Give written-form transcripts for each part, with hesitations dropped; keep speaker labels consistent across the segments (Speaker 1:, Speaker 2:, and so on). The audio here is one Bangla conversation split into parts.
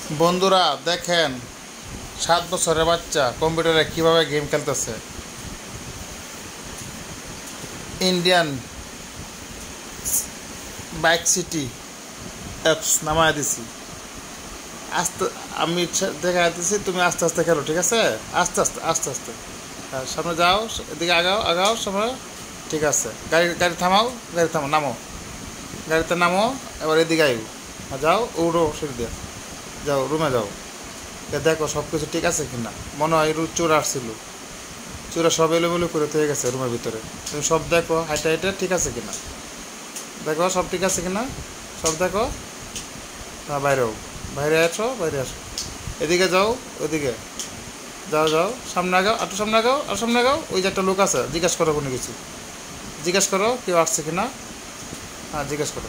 Speaker 1: বন্ধুরা দেখেন 7 বছরের বাচ্চা কম্পিউটারে কিভাবে গেম খেলতেছে। ইন্ডিয়ান বাইক সিটি অ্যাপস নামায় দিছি। আস্তে আমি দেখা দিচ্ছি, তুমি আস্তে আস্তে খেলো, ঠিক আছে? আস্তে আস্তে আস্তে আস্তে সামনে যাও, এদিকে আগাও আগাও সামনে, ঠিক আছে। গাড়ি গাড়ি থামাও, নামো, গাড়িতে নামো, এবার এদিকে আইও, যাও উড়ো, সিঁড়ি দিয়ে যাও, রুমে যাও, দেখো সব কিছু ঠিক আছে কিনা। মনে হয় চোর আসছিল, চোরা সব এলোমেলো করে হয়ে গেছে রুমের ভিতরে। তুমি সব দেখো, হাইটে হাইটে ঠিক আছে কিনা, দেখো সব ঠিক আছে কিনা, সব দেখো। না বাইরেও, বাইরে আসো, এদিকে যাও, ওইদিকে যাও, সামনে আগাও, একটু সামনে আগাও, আর সামনে আগাও। ওই যে একটা লোক আছে, জিজ্ঞেস করো কোনো কিছু, জিজ্ঞেস করো কেউ আসছে কিনা। হ্যাঁ জিজ্ঞেস করো,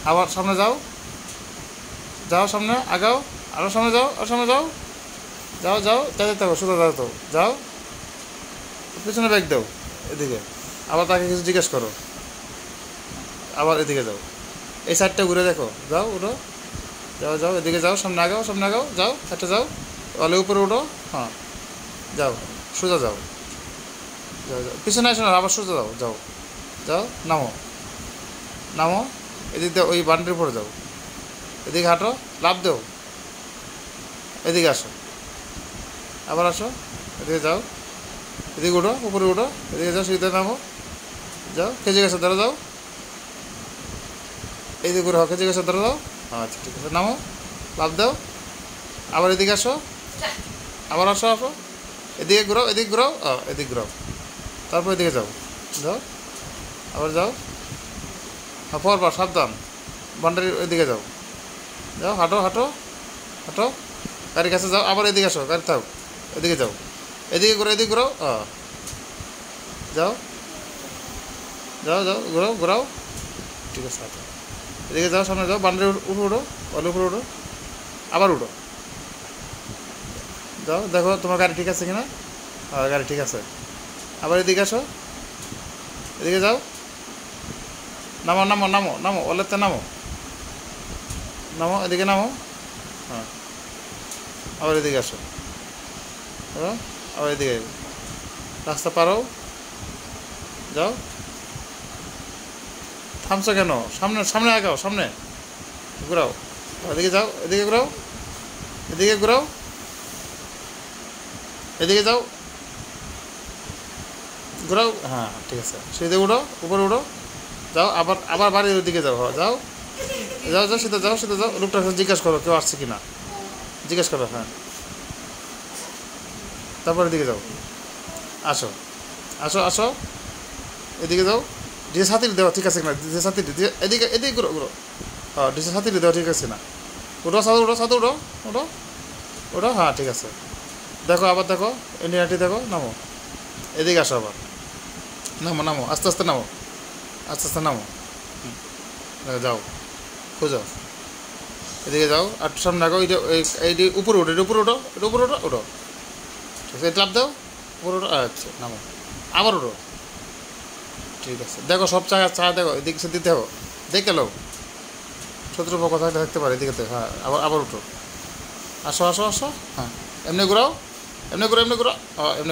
Speaker 1: আবার সামনে যাও, সামনে আগাও, আরও সামনে যাও, যেতে থাকো, সোজা যাও, যাও, পিছনে ব্যাগ দাও, এদিকে আবার তাকে কিছু জিজ্ঞেস করো, আবার এদিকে যাও, এই সাইডটা ঘুরে দেখো, যাও উঠো, যাও এদিকে যাও, সামনে আগাও, যাও সাইডটা যাও, তাহলে উপরে উঠো, হ্যাঁ যাও, সোজা যাও, পিছনে আসো না, আবার সোজা যাও, নামো, এদিক দিয়ে ওই বান্ডির উপরে যাও, এদিকে হাঁটো, লাফ দেও, এদিকে আসো, আবার আসো, এদিকে যাও, এদিকে উঠো, উপরে উঠো, এদিকে যাও, সিঁড়িতে নামো, যাও, খেজে গেছে ধরো, যাও, এদিকে ঘুরে খেজে গেছে ধরো, যাও, আচ্ছা ঠিক আছে, নামো, লাফ দাও, আবার এদিকে আসো, আবার আসো, এদিকে ঘুরাও, এদিকে ঘুরাও, তারপর এদিকে যাও, আবার যাও, পরপর সাবধান, বান্ডারির ওইদিকে যাও, হাঁটো, গাড়ির কাছে যাও, আবার এদিকে আসো, গাড়ি থাক, এদিকে যাও, এদিকে ঘুরাও, যাও, ঘুরাও, ঠিক আছে, আচ্ছা এদিকে যাও, সামনে যাও, বান্ডারির উঠো, উপরে উঠো, আবার উঠো, যাও, দেখো তোমার গাড়ি ঠিক আছে কিনা, গাড়ি ঠিক আছে, আবার এদিকে আসো, এদিকে যাও, নামো, ওলেতে নামো, এদিকে নামো, হ্যাঁ আবার এদিকে আসো, আবার এদিকে রাস্তা পারো, যাও, থামছো কেন, সামনে আগাও, সামনে ঘুরাও, এদিকে যাও, এদিকে ঘুরাও, এদিকে যাও, ঘুরাও, হ্যাঁ ঠিক আছে, সেদিকে উঠো, উপরে উঠো, যাও, আবার বাড়ির ওইদিকে যাও, যাও, সেটা যাও, লোকটার কাছে জিজ্ঞাসা করো কেউ আসছে কিনা, জিজ্ঞেস করো, হ্যাঁ তারপর এদিকে যাও, আসো, এদিকে যাও, ডিজে সাথী দেওয়া ঠিক আছে কিনা, ডিজে সাথী এদিকে ঘুরো, হ্যাঁ ডিজে সাথী দেওয়া ঠিক আছে না, সাথে উঠো, হ্যাঁ ঠিক আছে, দেখো, আবার দেখো, ইন্ডিয়ানটি দেখো, নামো, এদিকে আসো, আবার নামো, আস্তে আস্তে নামো, যাও, খুঁজো, এদিকে যাও, আর সামনে আগাও, এই উপরে উঠো, উঠো, ঠিক আছে, ক্লাব দাও, উপরে উঠো, আচ্ছা নামো, আবার উঠো, ঠিক আছে, দেখো সব চা দেখো, এদিকে সে দিতে হবে, দেখে লো, শত্রুপক্ষ থাকলে থাকতে পারে, এদিকে, হ্যাঁ আবার উঠো, আসো, হ্যাঁ এমনি ঘুরাও, এমনি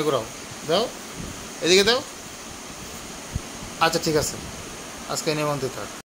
Speaker 1: ঘুরাও, দাও, এদিকে দাও, আচ্ছা ঠিক আছে, আজকে নিমন্ত্রিত থাক।